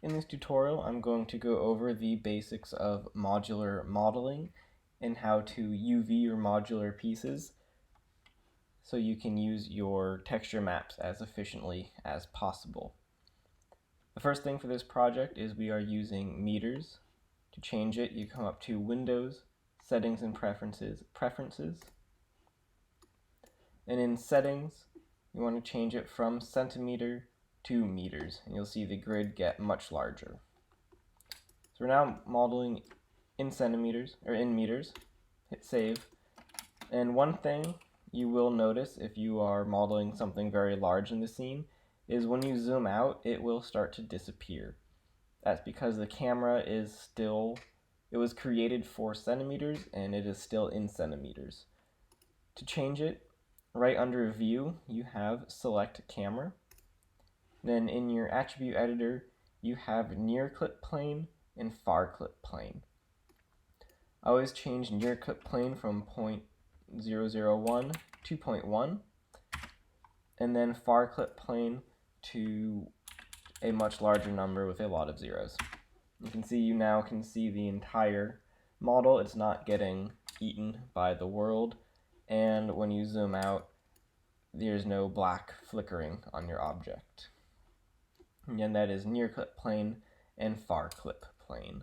In this tutorial, I'm going to go over the basics of modular modeling and how to UV your modular pieces so you can use your texture maps as efficiently as possible. The first thing for this project is we are using meters. To change it, you come up to Windows, Settings and Preferences, and in Settings, you want to change it from centimeter to meters, and you'll see the grid get much larger. So we're now modeling in centimeters, or in meters. Hit save. And one thing you will notice if you are modeling something very large in the scene is when you zoom out, it will start to disappear. That's because the camera is still, it was created for centimeters and it is still in centimeters. To change it, right under View, you have Select Camera. Then in your attribute editor, you have Near Clip Plane and Far Clip Plane. I always change Near Clip Plane from 0.001 to 0.1, and then Far Clip Plane to a much larger number with a lot of zeros. You now can see the entire model. It's not getting eaten by the world, and when you zoom out, there's no black flickering on your object. Again, that is Near Clip Plane and Far Clip Plane.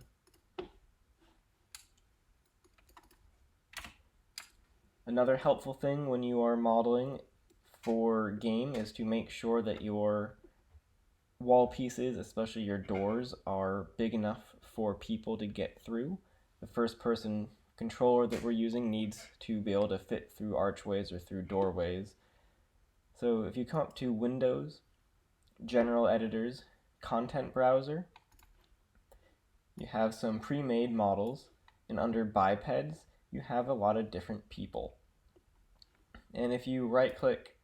Another helpful thing when you are modeling for game is to make sure that your wall pieces, especially your doors, are big enough for people to get through. The first person controller that we're using needs to be able to fit through archways or through doorways. So if you come up to Windows, General Editors, Content Browser, you have some pre-made models, and under bipeds you have a lot of different people. And if you right click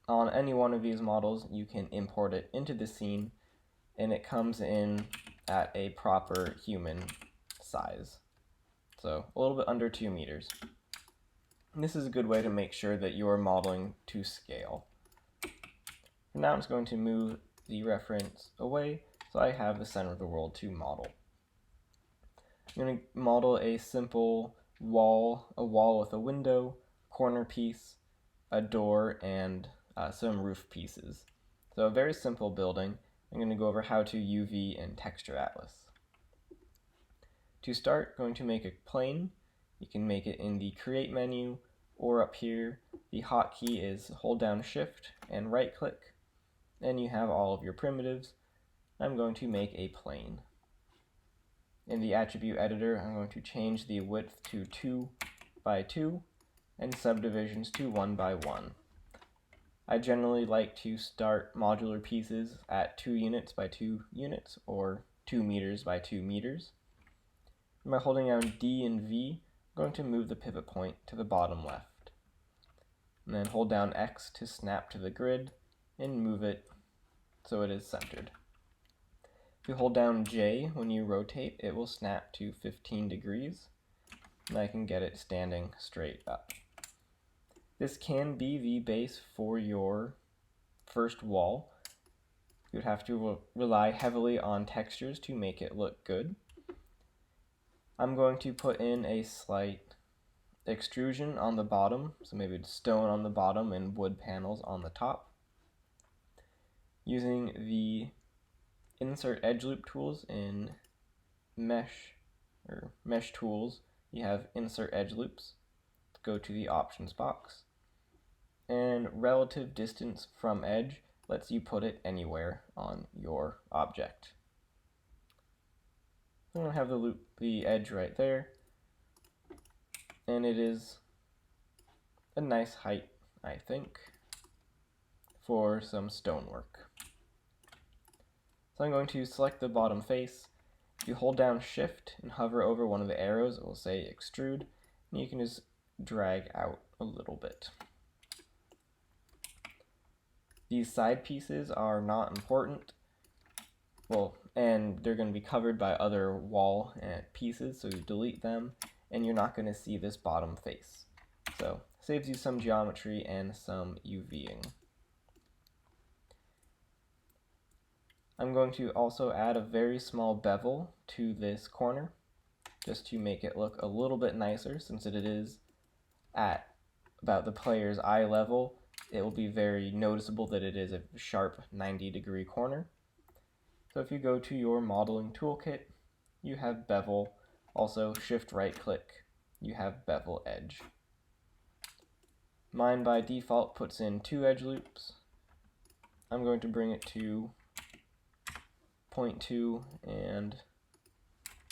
on any one of these models, you can import it into the scene, and it comes in at a proper human size. So a little bit under 2 meters. And this is a good way to make sure that you're modeling to scale. Now I'm just going to move the reference away so I have the center of the world to model. I'm going to model a simple wall, with a window, corner piece, a door, and some roof pieces. So a very simple building. I'm going to go over how to UV and Texture Atlas. To start, going to make a plane. You can make it in the Create menu, or up here, the hotkey is hold down Shift and right click, and you have all of your primitives. I'm going to make a plane. In the attribute editor, I'm going to change the width to 2 by 2 and subdivisions to 1 by 1. I generally like to start modular pieces at 2 units by 2 units, or 2 meters by 2 meters. By holding down D and V, I'm going to move the pivot point to the bottom left. And then hold down X to snap to the grid and move it so it is centered. If you hold down J when you rotate, it will snap to 15 degrees, and I can get it standing straight up. This can be the base for your first wall. You would have to rely heavily on textures to make it look good. I'm going to put in a slight extrusion on the bottom, so maybe stone on the bottom and wood panels on the top. Using the Insert Edge Loop tools in Mesh Tools, you have Insert Edge Loops. Go to the Options box, and Relative Distance from Edge lets you put it anywhere on your object. I'm going to have the edge right there, and it is a nice height, I think, for some stonework. So I'm going to select the bottom face. If you hold down Shift and hover over one of the arrows, it will say Extrude, and you can just drag out a little bit. These side pieces are not important, and they're going to be covered by other wall pieces, so you delete them, and you're not going to see this bottom face. So saves you some geometry and some UVing. I'm going to also add a very small bevel to this corner, just to make it look a little bit nicer, since it is at about the player's eye level. It will be very noticeable that it is a sharp 90-degree corner. So if you go to your modeling toolkit, you have bevel. Also, shift right click, you have bevel edge. Mine by default puts in 2 edge loops. I'm going to bring it to 0.2 and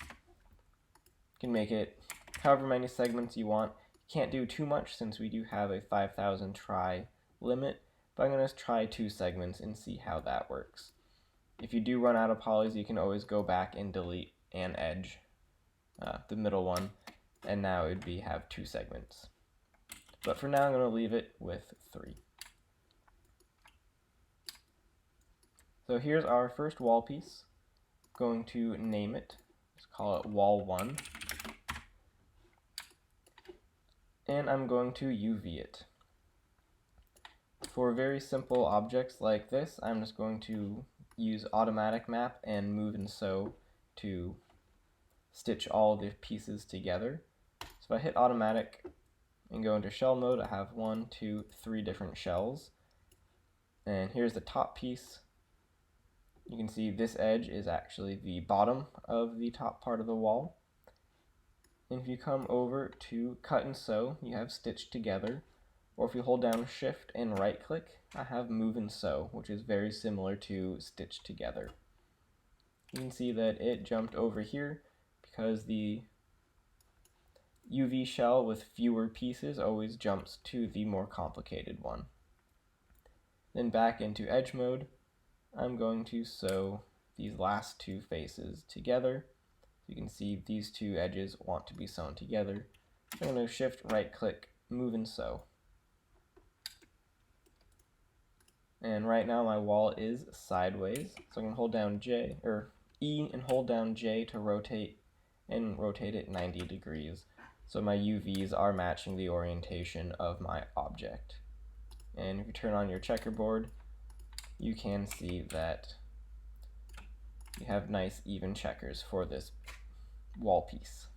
you can make it however many segments you want. Can't do too much since we do have a 5,000 try limit, but I'm going to try 2 segments and see how that works. If you do run out of polys, you can always go back and delete an edge, the middle one, and now it would have 2 segments. But for now, I'm going to leave it with 3. So here's our first wall piece. Going to name it. Let's call it Wall 1. And I'm going to UV it. For very simple objects like this, I'm just going to use automatic map and move and sew to stitch all the pieces together. So if I hit automatic and go into shell mode, I have 1, 2, 3 different shells. And here's the top piece. You can see this edge is actually the bottom of the top part of the wall. And if you come over to cut and sew, you have stitched together. Or if you hold down shift and right click, I have move and sew, which is very similar to stitch together. You can see that it jumped over here because the UV shell with fewer pieces always jumps to the more complicated one. Then back into edge mode, I'm going to sew these last 2 faces together. You can see these 2 edges want to be sewn together. I'm going to shift right click, move and sew. And right now my wall is sideways, so I'm going to hold down E and hold down J to rotate, and rotate it 90 degrees. So my UVs are matching the orientation of my object. And if you turn on your checkerboard, you can see that you have nice even checkers for this wall piece.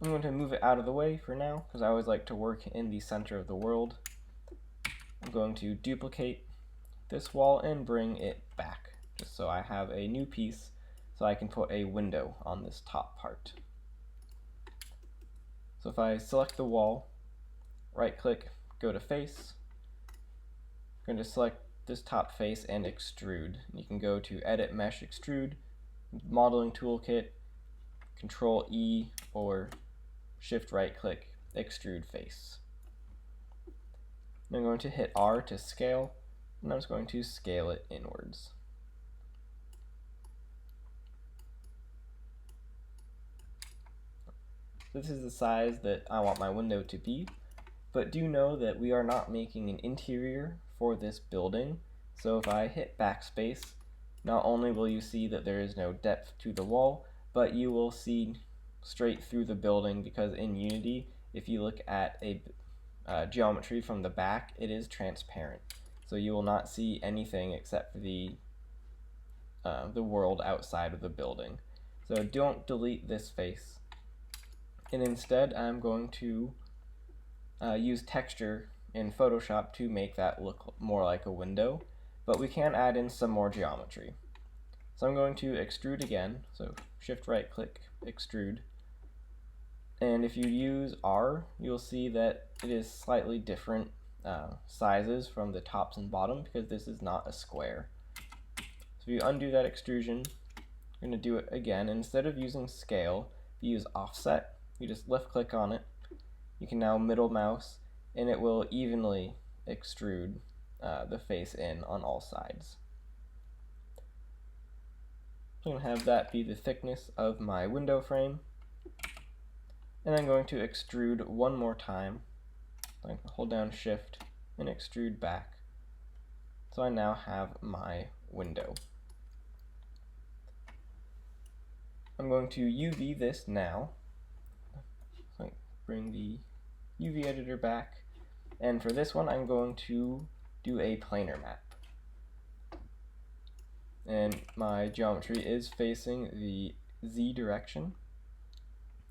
I'm going to move it out of the way for now, because I always like to work in the center of the world. I'm going to duplicate this wall and bring it back, just so I have a new piece, so I can put a window on this top part. So if I select the wall, right click, go to face, I'm going to select this top face and extrude. You can go to edit mesh extrude, modeling toolkit, Control E or shift right click, extrude face. I'm going to hit R to scale, and I'm just going to scale it inwards. This is the size that I want my window to be, but do know that we are not making an interior for this building. So if I hit backspace, not only will you see that there is no depth to the wall, but you will see straight through the building, because in Unity, if you look at a geometry from the back, it is transparent. So you will not see anything except for the world outside of the building. So don't delete this face. And instead, I'm going to use texture in Photoshop to make that look more like a window, but we can add in some more geometry. So I'm going to extrude again, so shift right click, extrude. And if you use R, you'll see that it is slightly different sizes from the tops and bottom, because this is not a square. So if you undo that extrusion, you're going to do it again. Instead of using scale, you use offset. You just left click on it. You can now middle mouse, and it will evenly extrude the face in on all sides. So I'm going to have that be the thickness of my window frame. And I'm going to extrude one more time. So I can hold down shift and extrude back. So I now have my window. I'm going to UV this now. So I bring the UV editor back, And for this one, I'm going to do a planar map. And my geometry is facing the Z direction.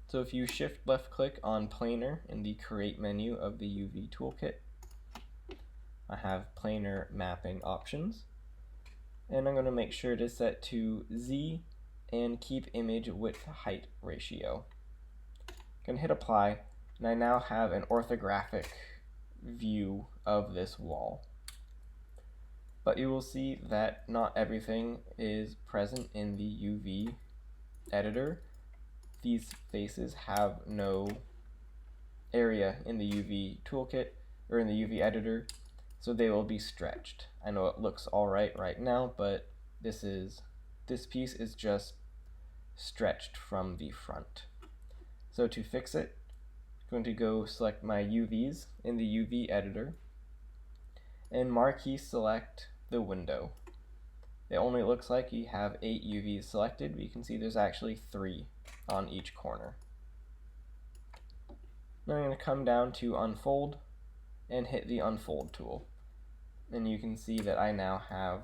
So if you shift left click on planar in the create menu of the UV toolkit, I have planar mapping options. And I'm going to make sure to set to Z and keep image width height ratio. I'm going to hit apply, and I now have an orthographic view of this wall. But you will see that not everything is present in the UV editor. These faces have no area in the UV toolkit or in the UV editor, so they will be stretched. I know it looks alright right now, but this piece is just stretched from the front. So to fix it, I'm going to go select my UVs in the UV editor and marquee select the window. It only looks like you have 8 UVs selected, but you can see there's actually 3 on each corner. Now I'm going to come down to unfold and hit the unfold tool. And you can see that I now have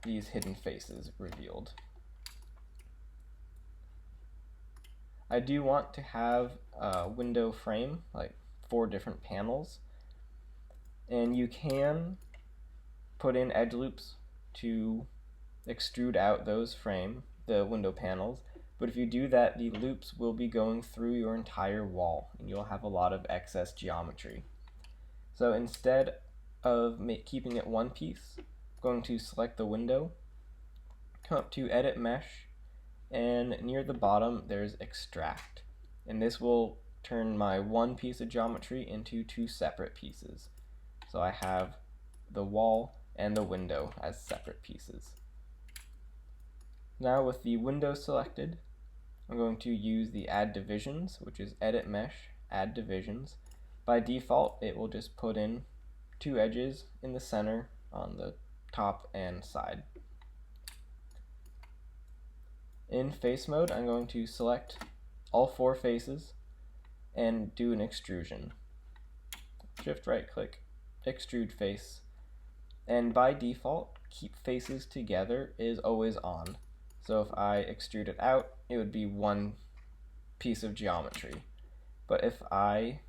these hidden faces revealed. I do want to have a window frame, like 4 different panels, and you can put in edge loops to extrude out those the window panels, but if you do that, the loops will be going through your entire wall and you'll have a lot of excess geometry. So instead of keeping it one piece, I'm going to select the window, come up to edit mesh, and near the bottom there's extract, and this will turn my one piece of geometry into 2 separate pieces. So I have the wall and the window as separate pieces. Now with the window selected, I'm going to use the add divisions, which is edit mesh, add divisions. By default, it will just put in 2 edges in the center on the top and side. In face mode, I'm going to select all 4 faces and do an extrusion. Shift right click, extrude face, and by default, keep faces together is always on. So if I extrude it out, it would be one piece of geometry. But if I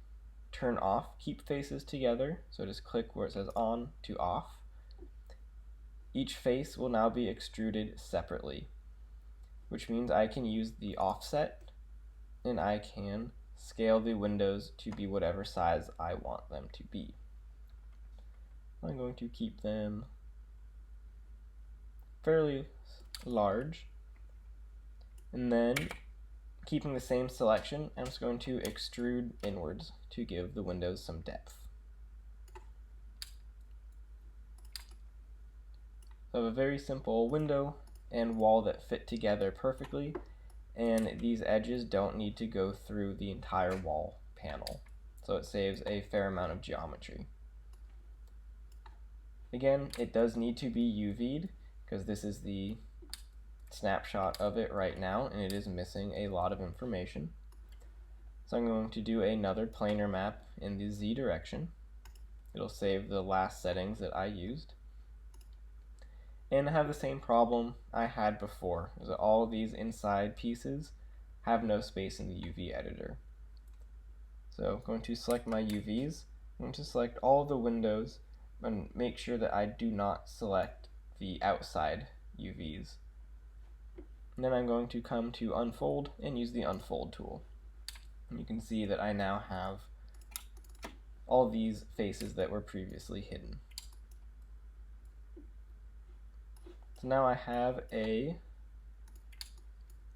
turn off keep faces together, so just click where it says on to off, each face will now be extruded separately, which means I can use the offset and I can scale the windows to be whatever size I want them to be. I'm going to keep them fairly large, and then keeping the same selection, I'm just going to extrude inwards to give the windows some depth. So I have a very simple window and wall that fit together perfectly, and these edges don't need to go through the entire wall panel, so it saves a fair amount of geometry. Again, it does need to be UV'd because this is the snapshot of it right now and it is missing a lot of information. So I'm going to do another planar map in the Z direction. It'll save the last settings that I used. And I have the same problem I had before, is that all of these inside pieces have no space in the UV editor. So I'm going to select my UVs, I'm going to select all of the windows and make sure that I do not select the outside UVs. And then I'm going to come to unfold and use the unfold tool. And you can see that I now have all these faces that were previously hidden. So now I have a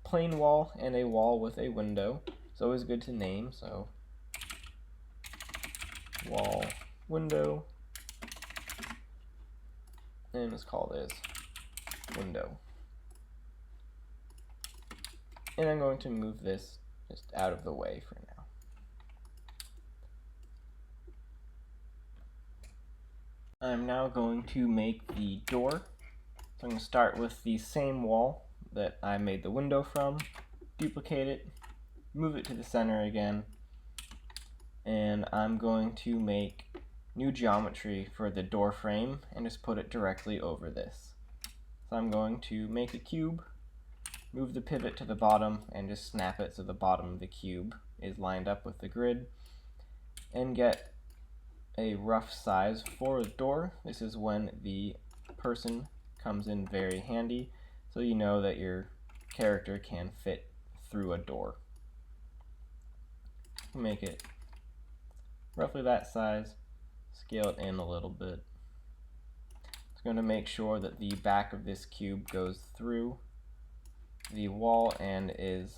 plain wall and a wall with a window. It's always good to name, so wall, window, and let's call this window. And I'm going to move this just out of the way for now. I'm now going to make the door. So I'm going to start with the same wall that I made the window from, duplicate it, move it to the center again, and I'm going to make new geometry for the door frame and just put it directly over this. So I'm going to make a cube, move the pivot to the bottom, and just snap it so the bottom of the cube is lined up with the grid, and get a rough size for a door. This is when the person comes in very handy, so you know that your character can fit through a door. Make it roughly that size, scale it in a little bit. It's going to make sure that the back of this cube goes through the wall and is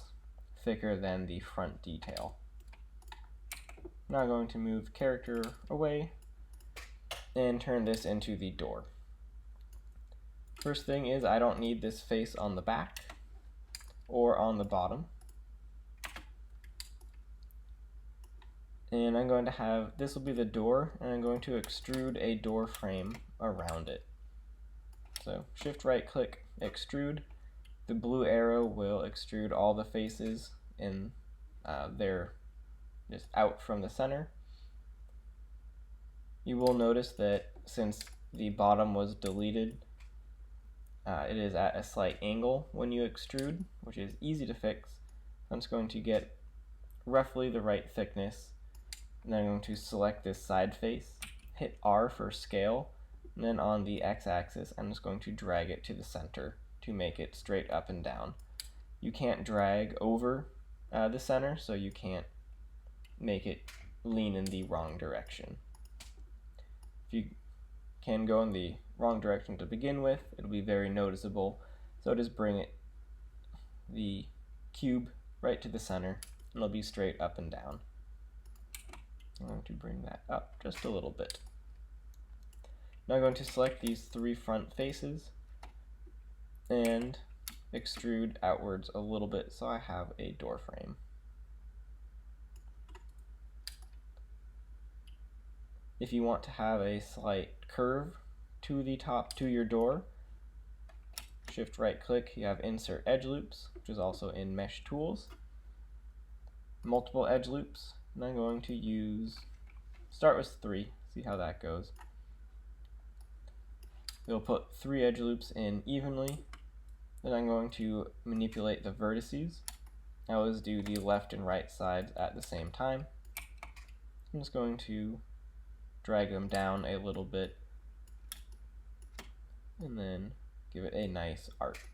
thicker than the front detail. Now I'm going to move character away and turn this into the door. First thing is, I don't need this face on the back or on the bottom. And I'm going to have, this will be the door, and I'm going to extrude a door frame around it. So shift right click, extrude. The blue arrow will extrude all the faces in they're just out from the center. You will notice that since the bottom was deleted, it is at a slight angle when you extrude, which is easy to fix. I'm just going to get roughly the right thickness, and then I'm going to select this side face, hit R for scale, and then on the x-axis I'm just going to drag it to the center to make it straight up and down. You can't drag over the center, so you can't make it lean in the wrong direction. If you can go in the wrong direction to begin with, it'll be very noticeable. So just bring the cube right to the center, and it'll be straight up and down. I'm going to bring that up just a little bit. Now I'm going to select these three front faces and extrude outwards a little bit so I have a door frame. If you want to have a slight curve to the top to your door, shift right click, you have insert edge loops, which is also in mesh tools. Multiple edge loops, and I'm going to start with 3, see how that goes. We'll put 3 edge loops in evenly. Then I'm going to manipulate the vertices. I always do the left and right sides at the same time. I'm just going to drag them down a little bit and then give it a nice arc.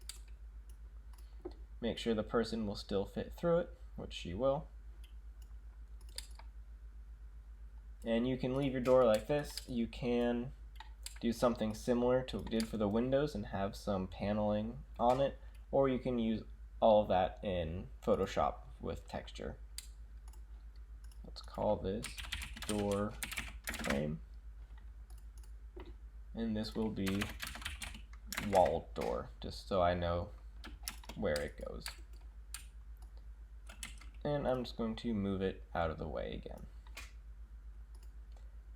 Make sure the person will still fit through it, which she will. And you can leave your door like this. You can do something similar to what we did for the windows and have some paneling on it, or you can use all of that in Photoshop with texture. Let's call this door frame, and this will be wall door, just so I know where it goes. And I'm just going to move it out of the way again.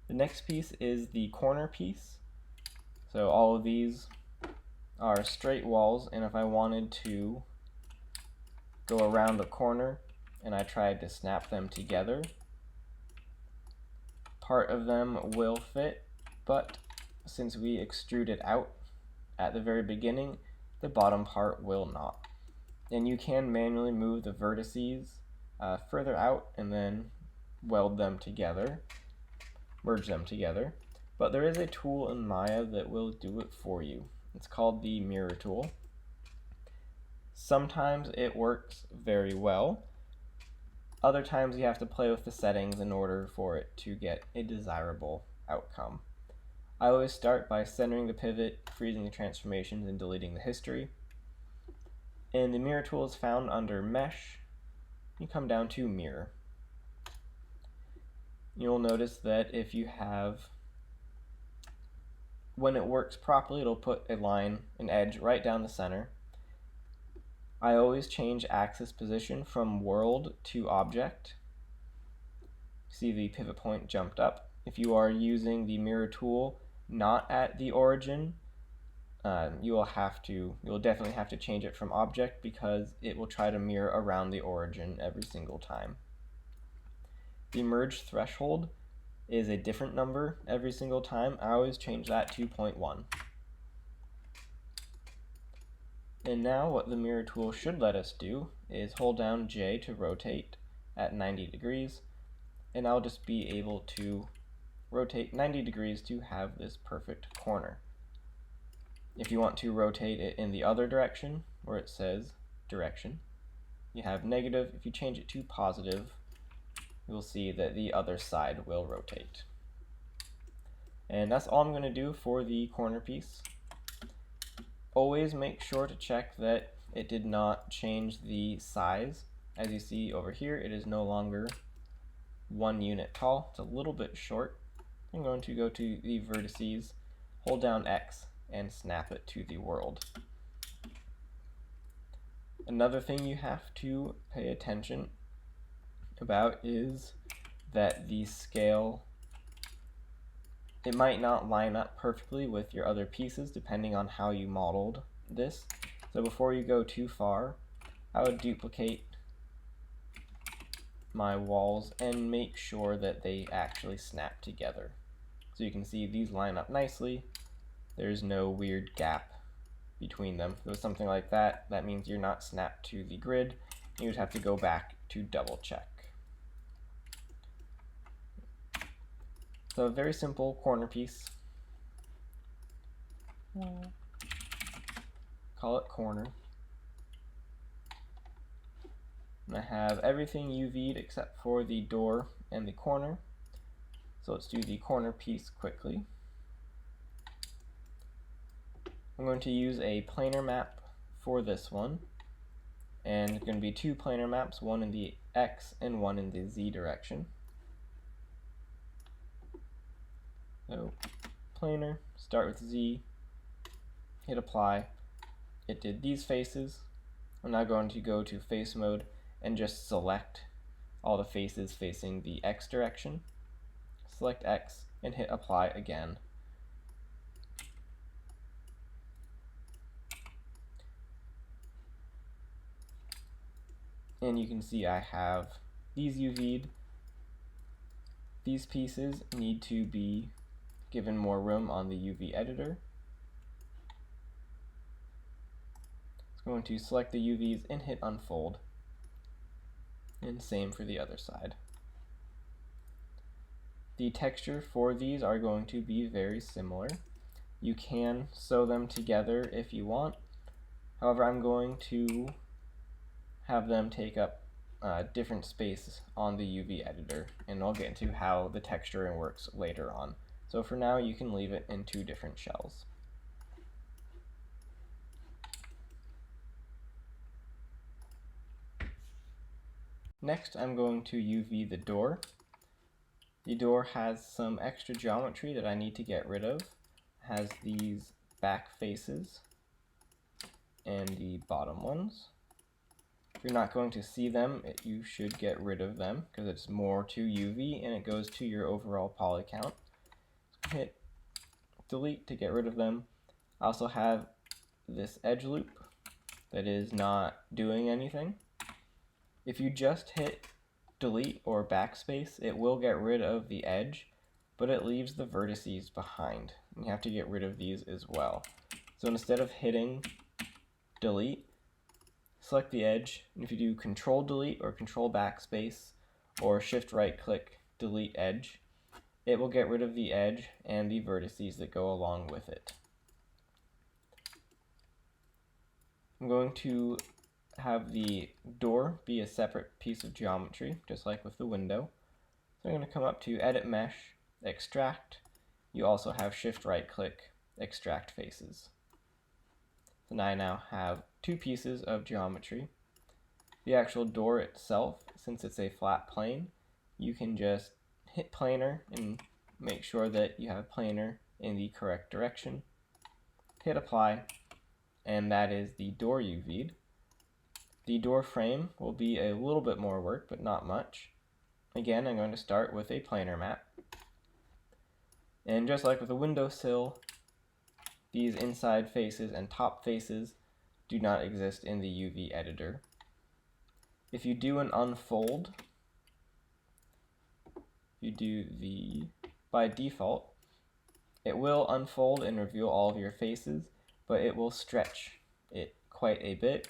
The next piece is the corner piece. So all of these are straight walls, and if I wanted to go around a corner and I tried to snap them together, part of them will fit, but since we extrude it out at the very beginning, the bottom part will not. And you can manually move the vertices further out and then weld them together, merge them together. But there is a tool in Maya that will do it for you. It's called the mirror tool. Sometimes it works very well. Other times you have to play with the settings in order for it to get a desirable outcome. I always start by centering the pivot, freezing the transformations, and deleting the history. And the mirror tool is found under Mesh. You come down to Mirror. You'll notice that if you have, when it works properly, it'll put a line, an edge right down the center. I always change axis position from world to object. See the pivot point jumped up. If you are using the mirror tool not at the origin, you will definitely have to change it from object because it will try to mirror around the origin every single time. The merge threshold is a different number every single time. I always change that to 0.1. And now what the mirror tool should let us do is hold down J to rotate at 90 degrees, and I'll just be able to rotate 90 degrees to have this perfect corner. If you want to rotate it in the other direction, where it says direction, you have negative. If you change it to positive, you'll see that the other side will rotate. And that's all I'm going to do for the corner piece. Always make sure to check that it did not change the size. As you see over here, it is no longer 1 unit tall. It's a little bit short. I'm going to go to the vertices, hold down X, and snap it to the world. Another thing you have to pay attention about is that the scale, it might not line up perfectly with your other pieces depending on how you modeled this. So before you go too far, I would duplicate my walls and make sure that they actually snap together. So you can see these line up nicely. There's no weird gap between them. If it was something like that, that means you're not snapped to the grid. You would have to go back to double check. So a very simple corner piece. Call it corner. And I have everything UV'd except for the door and the corner. So let's do the corner piece quickly. I'm going to use a planar map for this one. And it's going to be 2 planar maps, one in the X and one in the Z direction. So planar, start with Z, hit apply. It did these faces. I'm now going to go to face mode and just select all the faces facing the X direction. Select X and hit apply again. And you can see I have these UV'd. These pieces need to be given more room on the UV editor. I'm going to select the UVs and hit unfold. And same for the other side. The texture for these are going to be very similar. You can sew them together if you want. However, I'm going to have them take up different space on the UV editor, and I'll get into how the texturing works later on. So for now, you can leave it in 2 different shells. Next, I'm going to UV the door. The door has some extra geometry that I need to get rid of. It has these back faces and the bottom ones. If you're not going to see them, you should get rid of them because it's more to UV and it goes to your overall poly count. Hit delete to get rid of them. I also have this edge loop that is not doing anything. If you just hit delete or backspace, it will get rid of the edge, but it leaves the vertices behind. And you have to get rid of these as well. So instead of hitting delete, select the edge, and if you do control delete or control backspace or shift right click delete edge, it will get rid of the edge and the vertices that go along with it. I'm going to have the door be a separate piece of geometry, just like with the window. So I'm going to come up to Edit Mesh, Extract. You also have Shift Right Click, Extract Faces. So now I now have 2 pieces of geometry. The actual door itself, since it's a flat plane, you can just hit planar and make sure that you have planar in the correct direction. Hit apply, and that is the door UV'd. The door frame will be a little bit more work, but not much. Again, I'm going to start with a planar map. And just like with a windowsill, these inside faces and top faces do not exist in the UV editor. If you do an unfold, you do the, by default, it will unfold and reveal all of your faces, but it will stretch it quite a bit,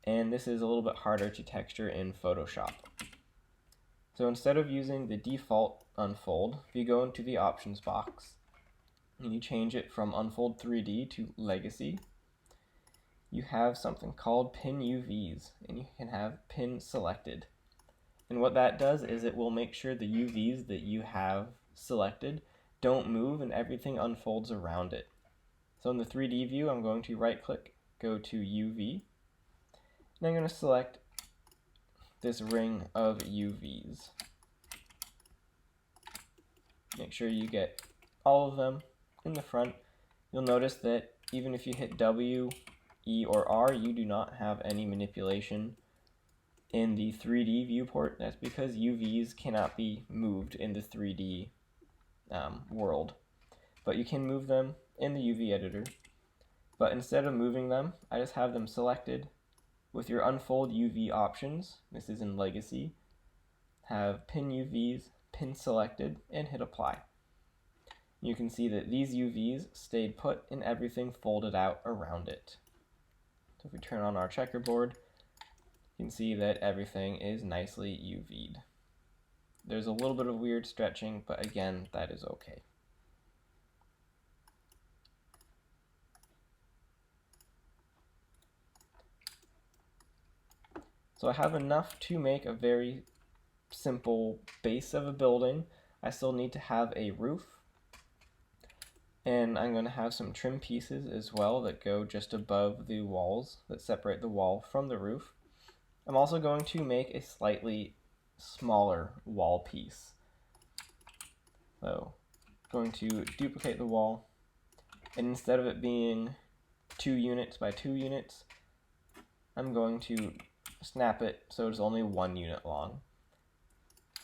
and this is a little bit harder to texture in Photoshop. So instead of using the default unfold, if you go into the options box and you change it from unfold 3D to legacy, you have something called pin UVs, and you can have pin selected. And what that does is it will make sure the UVs that you have selected don't move and everything unfolds around it. So in the 3D view, I'm going to right click, go to UV, and I'm going to select this ring of UVs. Make sure you get all of them in the front. You'll notice that even if you hit W, E, or R, you do not have any manipulation in the 3D viewport. That's because UVs cannot be moved in the 3D world. But you can move them in the UV editor. But instead of moving them, I just have them selected with your unfold UV options. This is in legacy. Have pin UVs, pin selected, and hit apply. You can see that these UVs stayed put and everything folded out around it. So if we turn on our checkerboard, you can see that everything is nicely UV'd. There's a little bit of weird stretching, but again, that is okay. So I have enough to make a very simple base of a building. I still need to have a roof, and I'm going to have some trim pieces as well that go just above the walls that separate the wall from the roof. I'm also going to make a slightly smaller wall piece. So I'm going to duplicate the wall, and instead of it being 2 units by 2 units, I'm going to snap it so it's only 1 unit long.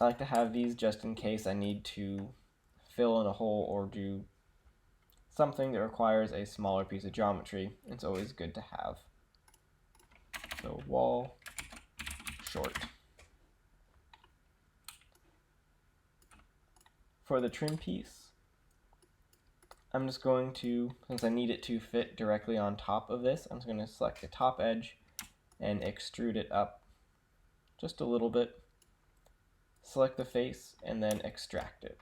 I like to have these just in case I need to fill in a hole or do something that requires a smaller piece of geometry. It's always good to have. So wall short. For the trim piece, I'm just going to, since I need it to fit directly on top of this, I'm just going to select the top edge and extrude it up just a little bit. Select the face and then extract it.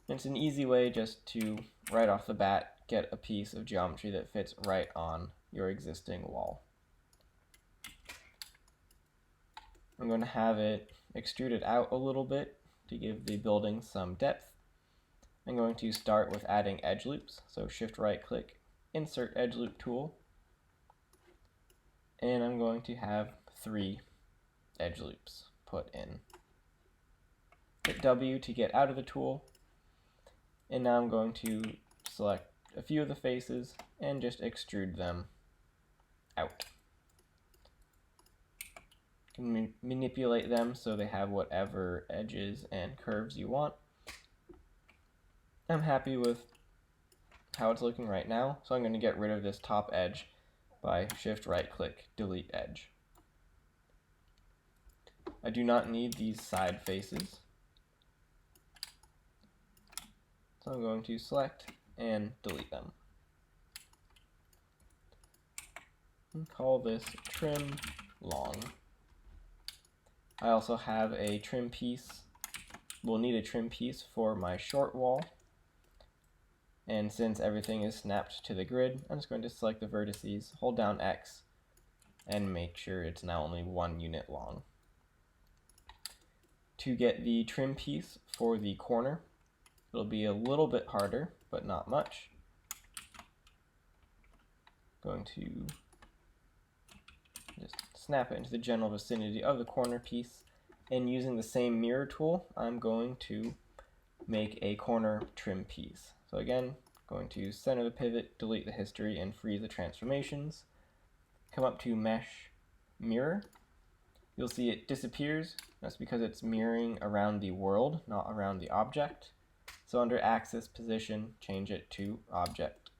It's an easy way just to, right off the bat, get a piece of geometry that fits right on your existing wall. I'm going to have it extruded out a little bit to give the building some depth. I'm going to start with adding edge loops, so shift right click, insert edge loop tool, and I'm going to have 3 edge loops put in. Hit W to get out of the tool, and now I'm going to select a few of the faces and just extrude them out. You can manipulate them so they have whatever edges and curves you want. I'm happy with how it's looking right now, so I'm going to get rid of this top edge by shift right click, delete edge. I do not need these side faces, so I'm going to select and delete them. And call this trim long. I also have a trim piece. We'll need a trim piece for my short wall. And since everything is snapped to the grid, I'm just going to select the vertices, hold down X, and make sure it's now only 1 unit long. To get the trim piece for the corner, it'll be a little bit harder, but not much. Going to just snap it into the general vicinity of the corner piece, and using the same mirror tool, I'm going to make a corner trim piece. So again, going to center the pivot, delete the history, and freeze the transformations. Come up to Mesh Mirror. You'll see it disappears. That's because it's mirroring around the world, not around the object. So under Axis Position, change it to Object.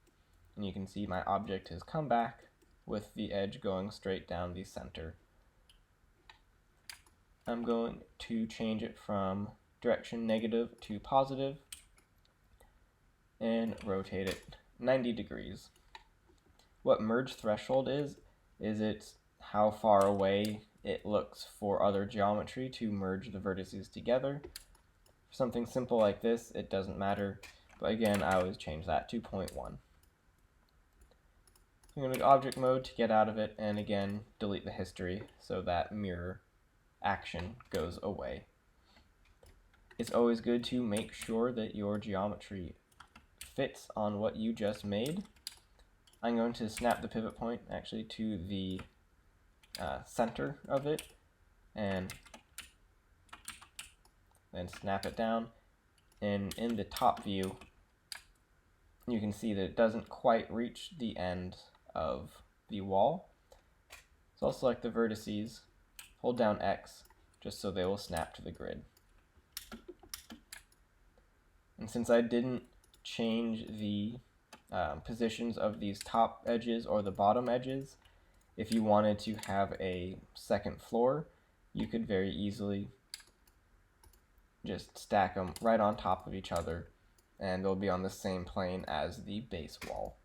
And you can see my object has come back with the edge going straight down the center. I'm going to change it from direction negative to positive and rotate it 90 degrees. What merge threshold is it's how far away it looks for other geometry to merge the vertices together. For something simple like this, it doesn't matter, but again, I always change that to 0.1. I'm going to go object mode to get out of it, and again, delete the history so that mirror action goes away. It's always good to make sure that your geometry fits on what you just made. I'm going to snap the pivot point actually to the center of it, and then snap it down. And in the top view, you can see that it doesn't quite reach the end of the wall. So I'll select the vertices, hold down X, just so they will snap to the grid. And since I didn't change the positions of these top edges or the bottom edges, if you wanted to have a second floor, you could very easily just stack them right on top of each other, and they'll be on the same plane as the base wall.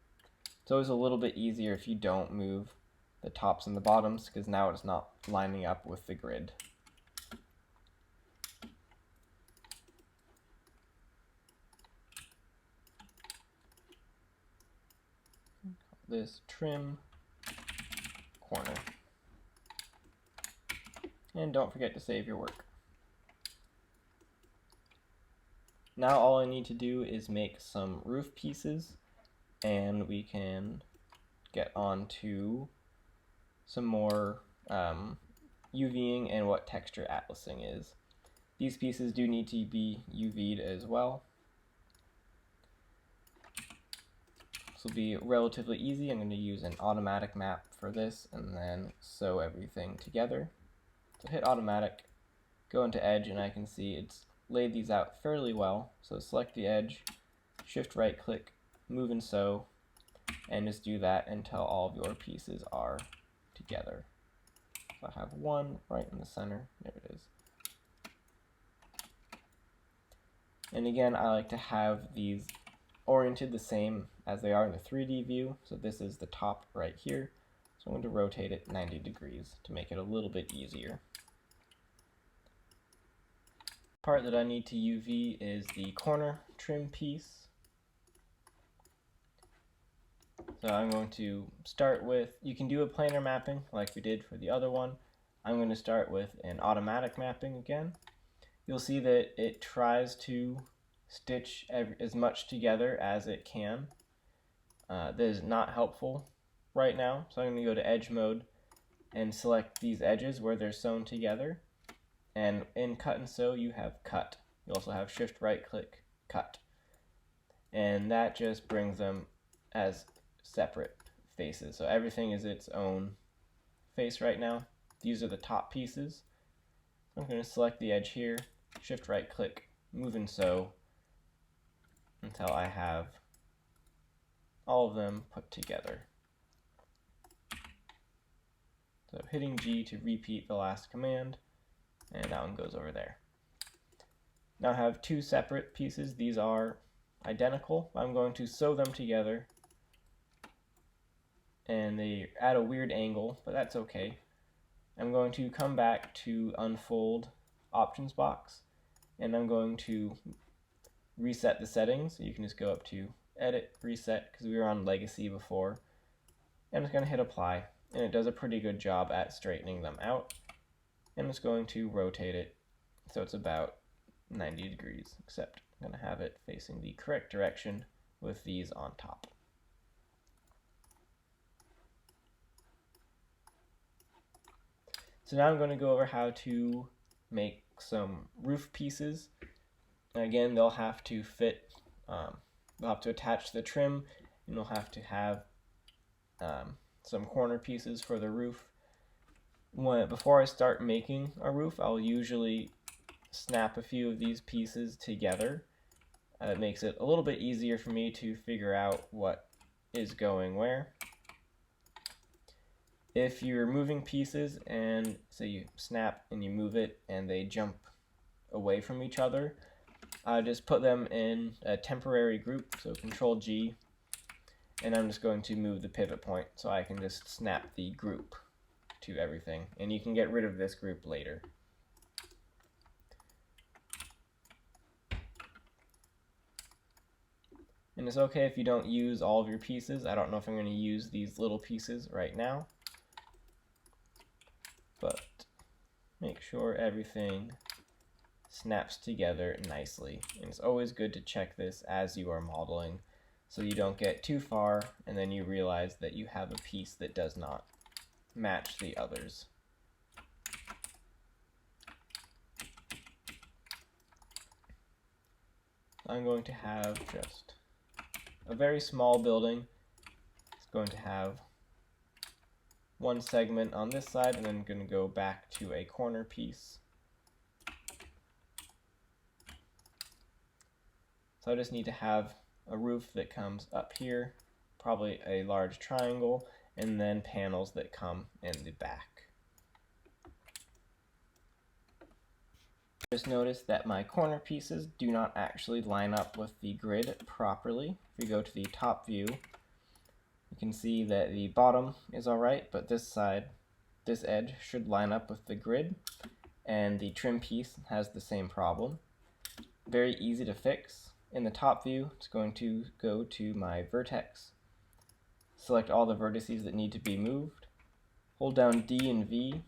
It's always a little bit easier if you don't move the tops and the bottoms, because now it's not lining up with the grid. This trim corner. And don't forget to save your work. Now all I need to do is make some roof pieces, and we can get on to some more UVing and what texture atlasing is. These pieces do need to be UV'd as well. This will be relatively easy. I'm going to use an automatic map for this and then sew everything together. So hit automatic, go into edge, and I can see it's laid these out fairly well. So select the edge, shift right click, move and sew, and just do that until all of your pieces are together. So I have one right in the center. There it is. And again, I like to have these oriented the same as they are in the 3D view. So this is the top right here. So I'm going to rotate it 90 degrees to make it a little bit easier. The part that I need to UV is the corner trim piece. So I'm going to start with, you can do a planar mapping like we did for the other one. I'm going to start with an automatic mapping again. You'll see that it tries to stitch as much together as it can. That is not helpful right now, so I'm going to go to edge mode and select these edges where they're sewn together. And in cut and sew you have cut. You also have shift right click, cut. And that just brings them as separate faces. So everything is its own face right now. These are the top pieces. I'm going to select the edge here, shift right click, move and sew until I have all of them put together. So hitting G to repeat the last command, and that one goes over there. Now I have two separate pieces. These are identical. I'm going to sew them together, and they at a weird angle, but that's okay. I'm going to come back to unfold options box, and I'm going to reset the settings. So you can just go up to edit, reset, because we were on legacy before. And I'm just going to hit apply, and it does a pretty good job at straightening them out. And I'm just going to rotate it so it's about 90 degrees, except I'm going to have it facing the correct direction with these on top. So now I'm going to go over how to make some roof pieces. And again, they'll have to fit, they'll have to attach the trim, and you'll have to have some corner pieces for the roof. Before I start making a roof, I'll usually snap a few of these pieces together. It makes it a little bit easier for me to figure out what is going where. If you're moving pieces and say you snap and you move it and they jump away from each other, just put them in a temporary group, so Control G, and I'm just going to move the pivot point so I can just snap the group to everything, and you can get rid of this group later. And it's okay if you don't use all of your pieces. I don't know if I'm going to use these little pieces right now, but make sure everything snaps together nicely. And it's always good to check this as you are modeling so you don't get too far and then you realize that you have a piece that does not match the others. I'm going to have just a very small building. It's going to have one segment on this side and then going to go back to a corner piece. So I just need to have a roof that comes up here, probably a large triangle, and then panels that come in the back. Just notice that my corner pieces do not actually line up with the grid properly. If we go to the top view, you can see that the bottom is alright, but this side, this edge, should line up with the grid, and the trim piece has the same problem. Very easy to fix. In the top view, it's going to go to my vertex, select all the vertices that need to be moved, hold down D and V,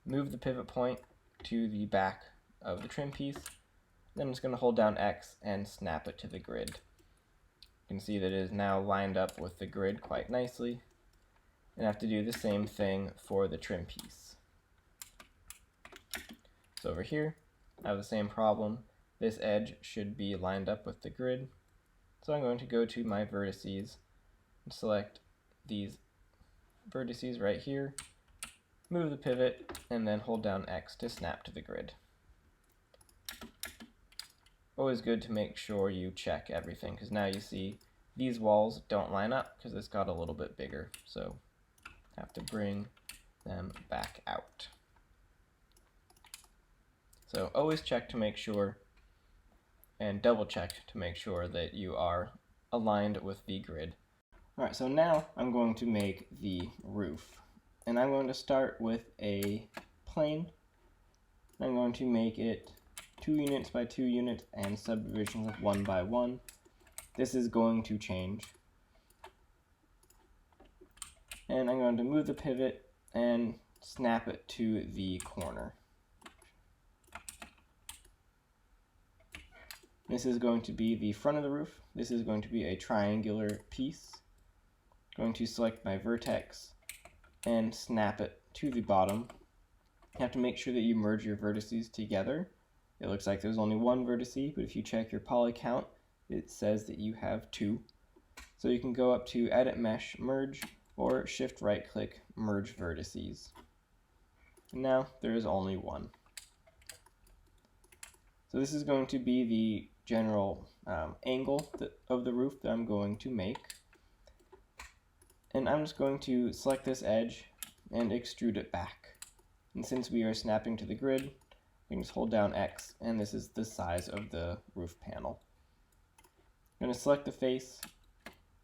move the pivot point to the back of the trim piece, then I'm just going to hold down X and snap it to the grid. You can see that it is now lined up with the grid quite nicely, and I have to do the same thing for the trim piece. So over here, I have the same problem. This edge should be lined up with the grid, so I'm going to go to my vertices and select these vertices right here, move the pivot, and then hold down X to snap to the grid. Always good to make sure you check everything, because now you see these walls don't line up because it's got a little bit bigger, so I have to bring them back out. So always check to make sure, and double check to make sure that you are aligned with the grid. Alright, so now I'm going to make the roof. And I'm going to start with a plane. I'm going to make it 2 units by 2 units and subdivisions of 1 by 1. This is going to change. And I'm going to move the pivot and snap it to the corner. This is going to be the front of the roof. This is going to be a triangular piece. I'm going to select my vertex and snap it to the bottom. You have to make sure that you merge your vertices together. It looks like there's only one vertice, but if you check your poly count, it says that you have 2. So you can go up to Edit Mesh, Merge, or Shift right click, Merge Vertices. And now there is only one. So this is going to be the general angle of the roof that I'm going to make. And I'm just going to select this edge and extrude it back. And since we are snapping to the grid, we can just hold down X, and this is the size of the roof panel. I'm going to select the face,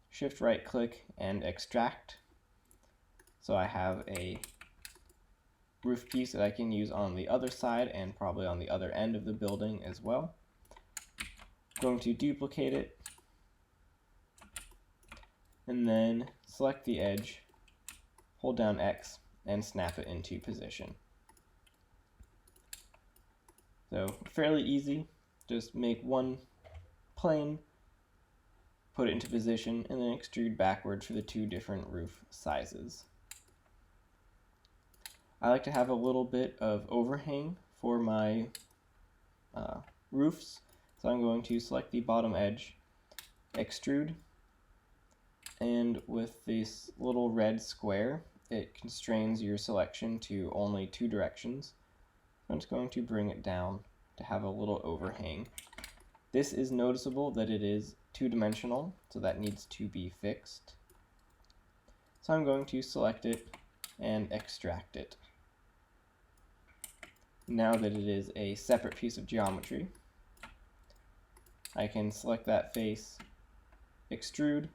shift right click, and extract. So I have a roof piece that I can use on the other side and probably on the other end of the building as well. I'm going to duplicate it, and then select the edge, hold down X, and snap it into position. So fairly easy, just make one plane, put it into position, and then extrude backwards for the 2 different roof sizes. I like to have a little bit of overhang for my roofs, so I'm going to select the bottom edge, extrude, and with this little red square, it constrains your selection to only 2 directions. I'm just going to bring it down to have a little overhang. This is noticeable that it is 2-dimensional, so that needs to be fixed. So I'm going to select it, and extract it. Now that it is a separate piece of geometry, I can select that face, extrude,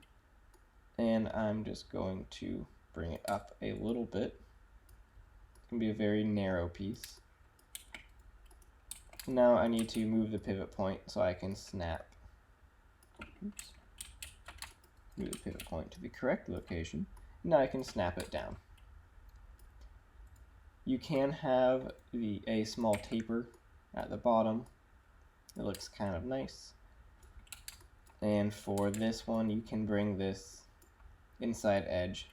and I'm just going to bring it up a little bit. It's going to be a very narrow piece. Now I need to move the pivot point so I can snap. Oops. Move the pivot point to the correct location. Now I can snap it down. You can have a small taper at the bottom. It looks kind of nice. And for this one, you can bring this inside edge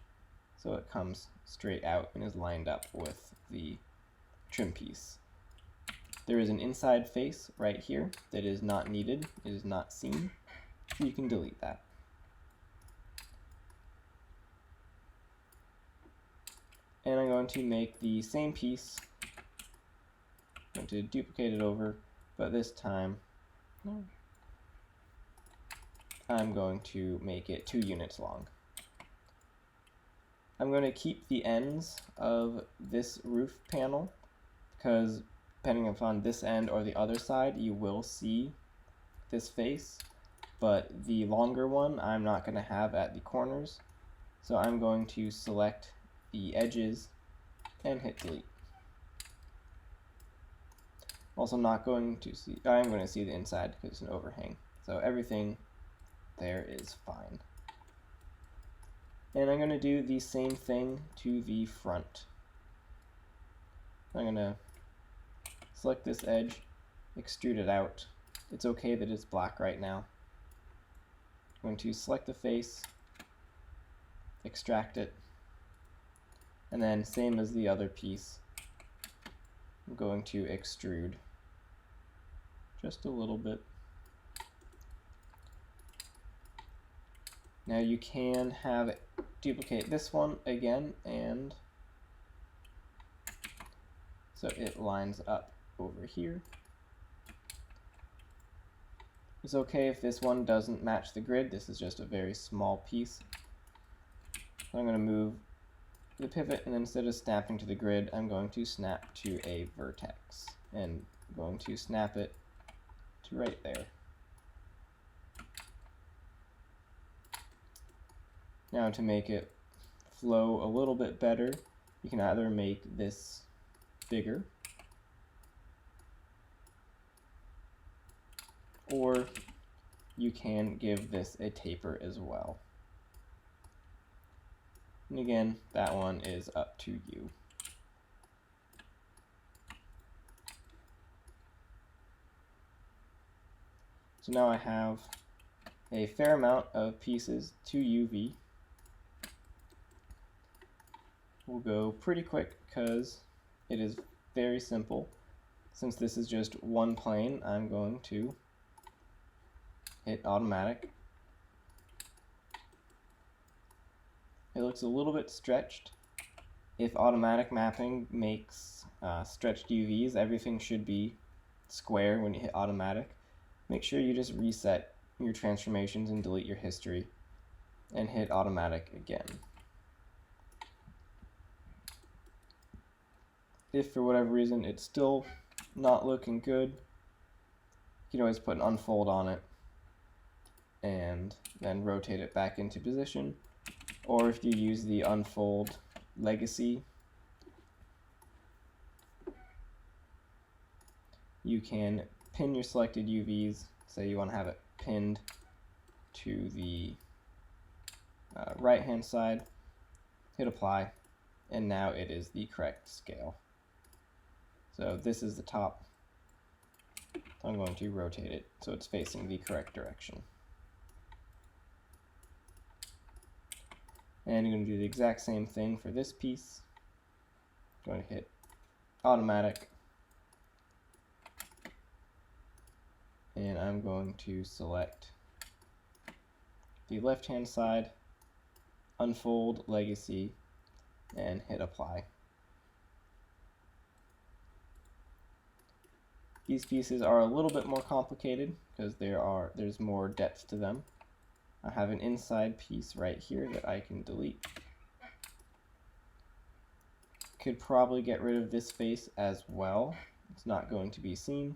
so it comes straight out and is lined up with the trim piece. There is an inside face right here that is not needed, it is not seen, so you can delete that. And I'm going to make the same piece. I'm going to duplicate it over, but this time I'm going to make it 2 units long. I'm going to keep the ends of this roof panel because depending upon this end or the other side, you will see this face, but the longer one I'm not going to have at the corners, so I'm going to select the edges and hit delete. Also not going to see, I'm going to see the inside because it's an overhang, so everything there is fine. And I'm going to do the same thing to the front. I'm going to select this edge, extrude it out. It's okay that it's black right now. I'm going to select the face, extract it, and then same as the other piece, I'm going to extrude just a little bit. Now you can have it duplicate this one again, and so it lines up over here. It's okay if this one doesn't match the grid. This is just a very small piece. So I'm going to move the pivot, and instead of snapping to the grid, I'm going to snap to a vertex, and I'm going to snap it to right there. Now to make it flow a little bit better, you can either make this bigger, or you can give this a taper as well. And again, that one is up to you. So now I have a fair amount of pieces to UV. We'll go pretty quick because it is very simple. Since this is just one plane, I'm going to hit automatic. It looks a little bit stretched. If automatic mapping makes stretched UVs, everything should be square when you hit automatic. Make sure you just reset your transformations and delete your history and hit automatic again. If for whatever reason it's still not looking good, you can always put an unfold on it and then rotate it back into position. Or if you use the unfold legacy, you can pin your selected UVs. Say you want to have it pinned to the right hand side, hit apply, and now it is the correct scale. So this is the top. I'm going to rotate it so it's facing the correct direction. And you're going to do the exact same thing for this piece. I'm going to hit automatic. And I'm going to select the left-hand side, unfold legacy, and hit apply. These pieces are a little bit more complicated because there's more depth to them. I have an inside piece right here that I can delete. could probably get rid of this face as well. It's not going to be seen.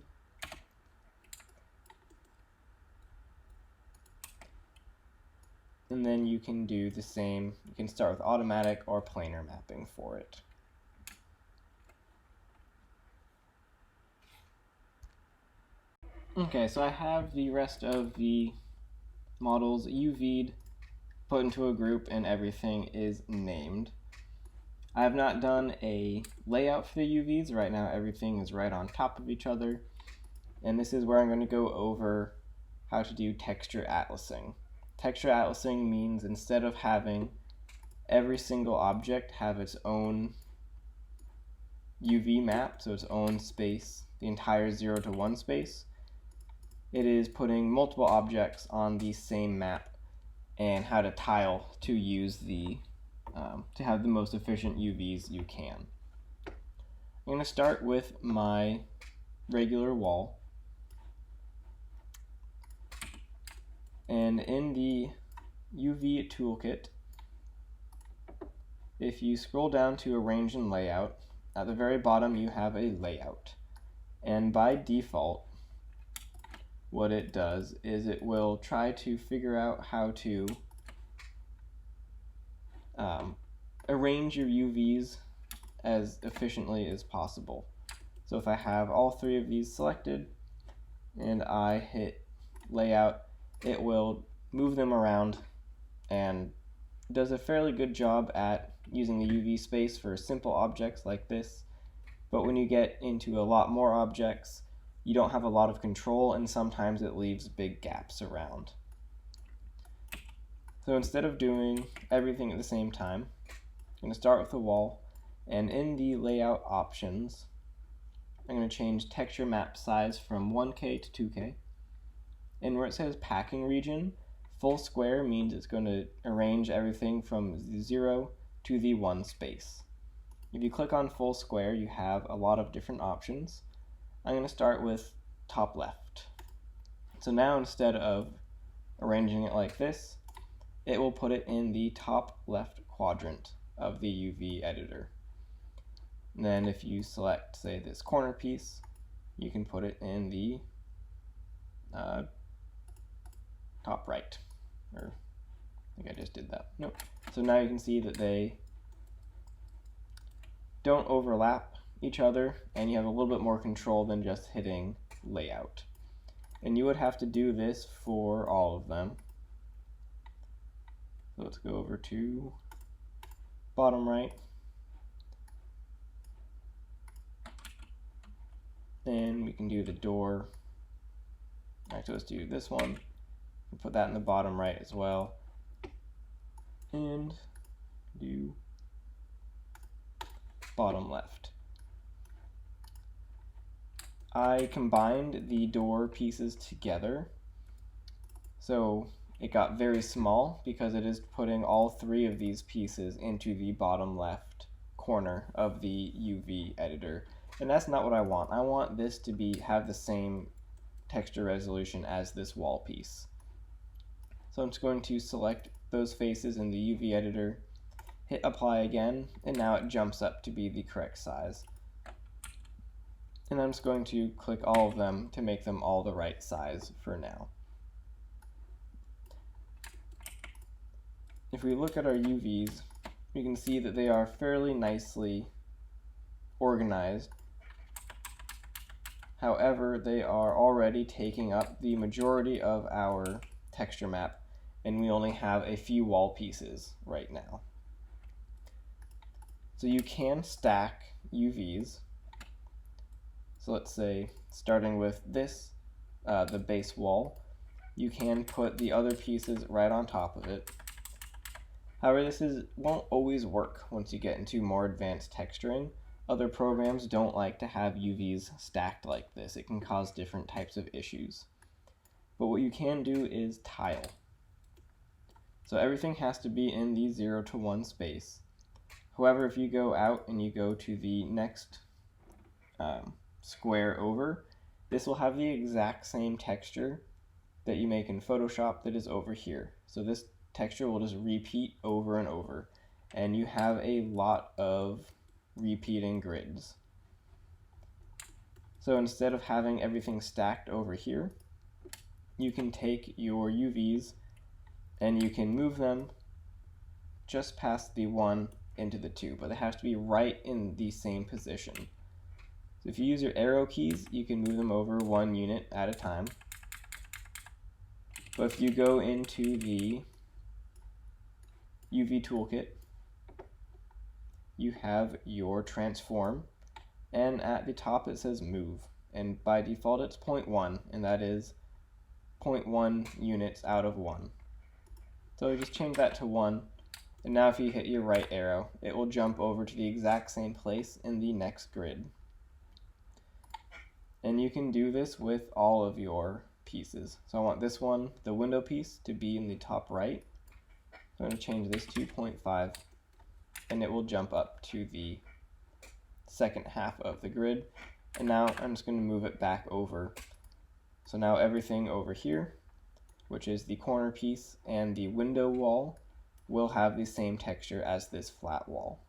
And then you can do the same. You can start with automatic or planar mapping for it. Okay, so I have the rest of the models UV'd, put into a group, and everything is named. I have not done a layout for the UVs. Right now everything is right on top of each other. And this is where I'm going to go over how to do texture atlasing. Texture atlasing means instead of having every single object have its own UV map, so its own space, the entire 0 to 1 space, it is putting multiple objects on the same map and how to tile to use the to have the most efficient UVs you can. I'm going to start with my regular wall, and in the UV toolkit, if you scroll down to arrange and layout, at the very bottom you have a layout, and by default what it does is it will try to figure out how to arrange your UVs as efficiently as possible. So if I have all three of these selected and I hit layout, it will move them around and does a fairly good job at using the UV space for simple objects like this. But when you get into a lot more objects, you don't have a lot of control, and sometimes it leaves big gaps around. So instead of doing everything at the same time, I'm going to start with the wall, and in the layout options, I'm going to change texture map size from 1K to 2K. And where it says packing region, full square means it's going to arrange everything from the 0 to the 1 space. If you click on full square, you have a lot of different options. I'm going to start with top left. So now instead of arranging it like this, it will put it in the top left quadrant of the UV editor. And then if you select, say, this corner piece, you can put it in the top right. Or I think I just did that. Nope. So now you can see that they don't overlap each other, and you have a little bit more control than just hitting layout. And you would have to do this for all of them. So let's go over to bottom right. Then we can do the door. Actually, let's do this one. Put that in the bottom right as well. And do bottom left. I combined the door pieces together, so it got very small because it is putting all three of these pieces into the bottom left corner of the UV editor, and that's not what I want. I want this to have the same texture resolution as this wall piece. So I'm just going to select those faces in the UV editor, hit apply again, and now it jumps up to be the correct size. And I'm just going to click all of them to make them all the right size for now. If we look at our UVs, we can see that they are fairly nicely organized. However, they are already taking up the majority of our texture map, and we only have a few wall pieces right now. So you can stack UVs. So let's say, starting with this, the base wall, you can put the other pieces right on top of it. However, this won't always work once you get into more advanced texturing. Other programs don't like to have UVs stacked like this. It can cause different types of issues. But what you can do is tile. So everything has to be in the 0 to 1 space. However, if you go out and you go to the next square over, this will have the exact same texture that you make in Photoshop that is over here. So this texture will just repeat over and over, and you have a lot of repeating grids. So instead of having everything stacked over here, you can take your UVs and you can move them just past the 1 into the 2, but they have to be right in the same position. So if you use your arrow keys, you can move them over 1 unit at a time. But if you go into the UV toolkit, you have your transform, and at the top it says move, and by default it's 0.1, and that is 0.1 units out of 1. So you just change that to 1, and now if you hit your right arrow, it will jump over to the exact same place in the next grid. And you can do this with all of your pieces. So I want this one, the window piece, to be in the top right. So I'm going to change this to 0.5, and it will jump up to the second half of the grid. And now I'm just going to move it back over. So now everything over here, which is the corner piece and the window wall, will have the same texture as this flat wall.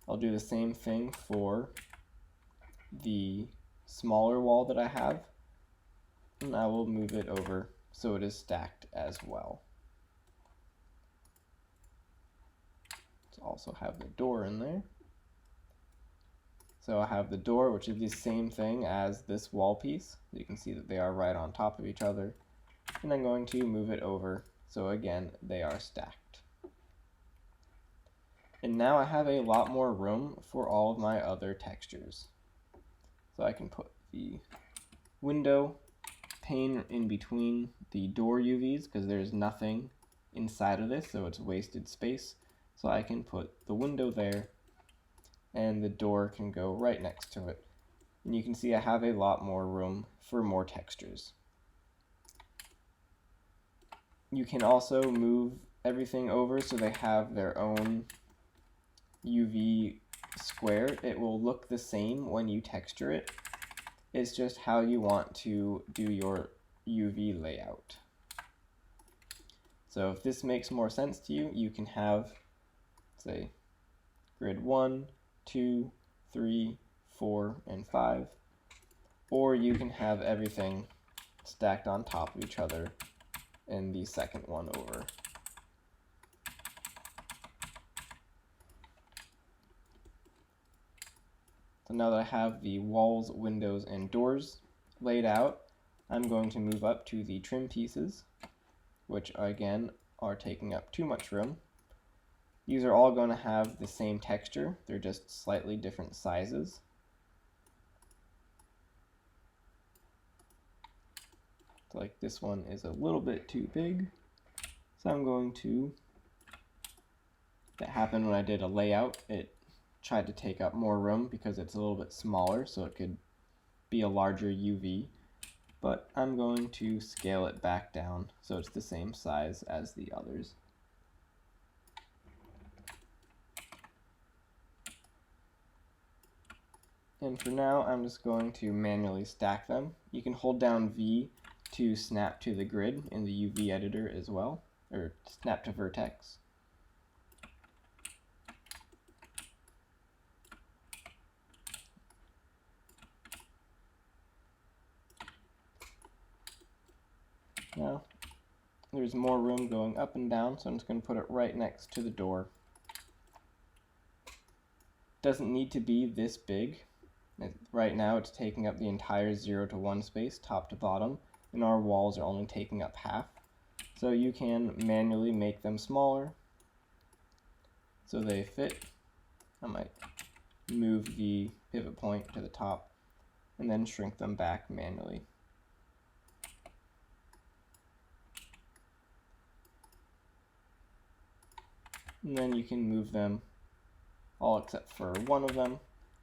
I'll do the same thing for the smaller wall that I have, and I will move it over so it is stacked as well. Let's also have the door in there. So I have the door, which is the same thing as this wall piece. You can see that they are right on top of each other. And I'm going to move it over so again they are stacked. And now I have a lot more room for all of my other textures. So I can put the window pane in between the door UVs because there's nothing inside of this, so it's wasted space. So I can put the window there, and the door can go right next to it. And you can see I have a lot more room for more textures. You can also move everything over so they have their own UV square. It will look the same when you texture it. It's just how you want to do your UV layout. So if this makes more sense to you, you can have, say, grid 1, 2, 3, 4, and 5, or you can have everything stacked on top of each other in the second one over. So now that I have the walls, windows, and doors laid out, I'm going to move up to the trim pieces, which again are taking up too much room. These are all going to have the same texture, they're just slightly different sizes. So like this one is a little bit too big, so I'm going to, that happened when I did a layout, it tried to take up more room because it's a little bit smaller, so it could be a larger UV, but I'm going to scale it back down so it's the same size as the others. And for now, I'm just going to manually stack them. You can hold down V to snap to the grid in the UV editor as well, or snap to vertex. Now, there's more room going up and down, so I'm just going to put it right next to the door. Doesn't need to be this big. Right now it's taking up the entire 0 to 1 space, top to bottom, and our walls are only taking up half. So you can manually make them smaller so they fit. I might move the pivot point to the top and then shrink them back manually. And then you can move them, all except for one of them,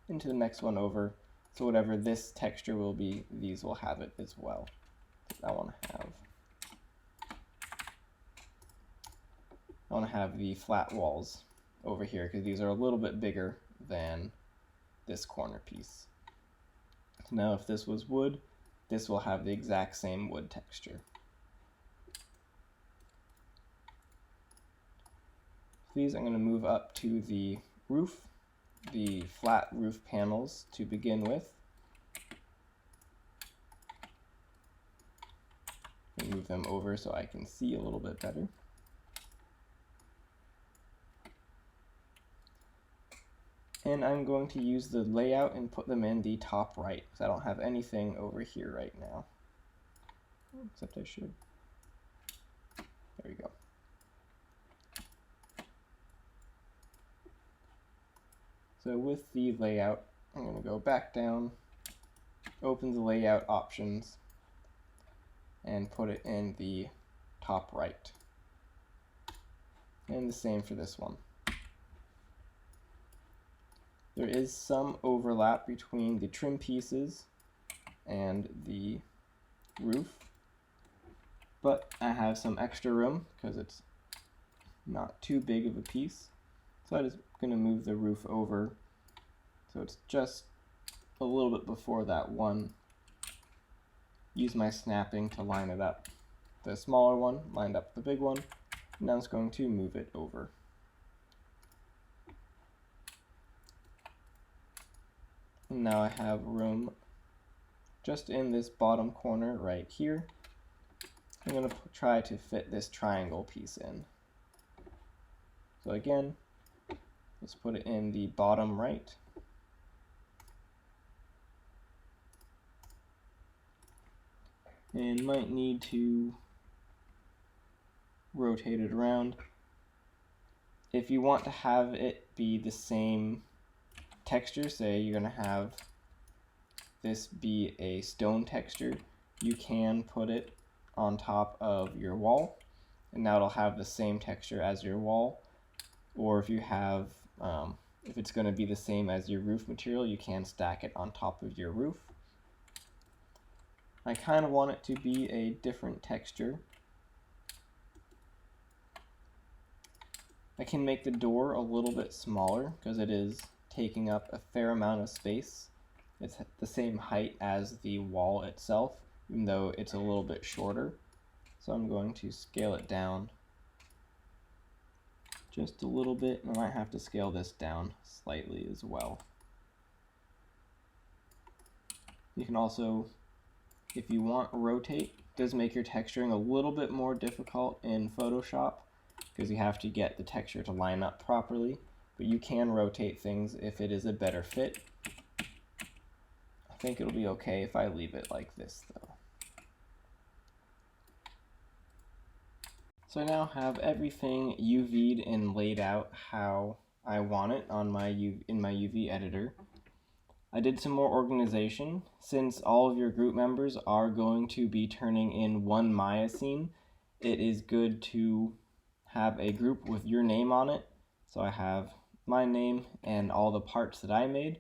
into the next one over. So whatever this texture will be, these will have it as well. I want to have the flat walls over here because these are a little bit bigger than this corner piece. So now if this was wood, this will have the exact same wood texture. These I'm going to move up to the roof, the flat roof panels to begin with. Move them over so I can see a little bit better. And I'm going to use the layout and put them in the top right, because I don't have anything over here right now. Except I should. There we go. So with the layout, I'm going to go back down, open the layout options, and put it in the top right. And the same for this one. There is some overlap between the trim pieces and the roof, but I have some extra room because it's not too big of a piece. So I'm just going to move the roof over so it's just a little bit before that one. Use my snapping to line it up. The smaller one lined up with the big one. Now I'm just going to move it over. And now I have room just in this bottom corner right here. I'm going to try to fit this triangle piece in. So again, let's put it in the bottom right. And might need to rotate it around. If you want to have it be the same texture, say you're going to have this be a stone texture, you can put it on top of your wall, and now it'll have the same texture as your wall. Or if you have, if it's going to be the same as your roof material, you can stack it on top of your roof. I kind of want it to be a different texture. I can make the door a little bit smaller because it is taking up a fair amount of space. It's the same height as the wall itself, even though it's a little bit shorter. So I'm going to scale it down just a little bit, and I might have to scale this down slightly as well. You can also, if you want, rotate. It does make your texturing a little bit more difficult in Photoshop because you have to get the texture to line up properly, but you can rotate things if it is a better fit. I think it'll be okay if I leave it like this though. So I now have everything UV'd and laid out how I want it on in my UV editor. I did some more organization. Since all of your group members are going to be turning in one Maya scene, it is good to have a group with your name on it. So I have my name and all the parts that I made.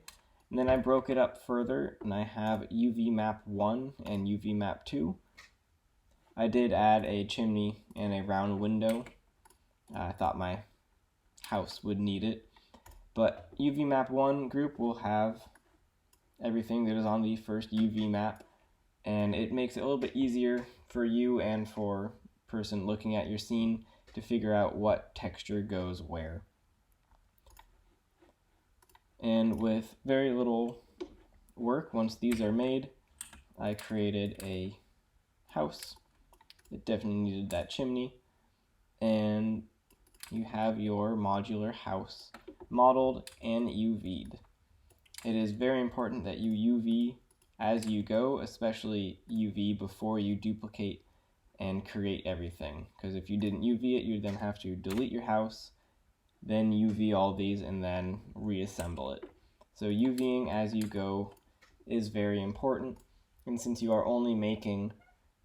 And then I broke it up further, and I have UV map 1 and UV map 2. I did add a chimney and a round window. I thought my house would need it. But UV map 1 group will have everything that is on the first UV map, and it makes it a little bit easier for you and for the person looking at your scene to figure out what texture goes where. And with very little work, once these are made, I created a house. It definitely needed that chimney, and you have your modular house modeled and UV'd. It is very important that you UV as you go, especially UV before you duplicate and create everything, because if you didn't UV it, you'd then have to delete your house, then UV all these, and then reassemble it. So UVing as you go is very important, and since you are only making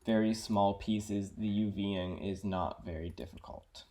very small pieces, the UVing is not very difficult.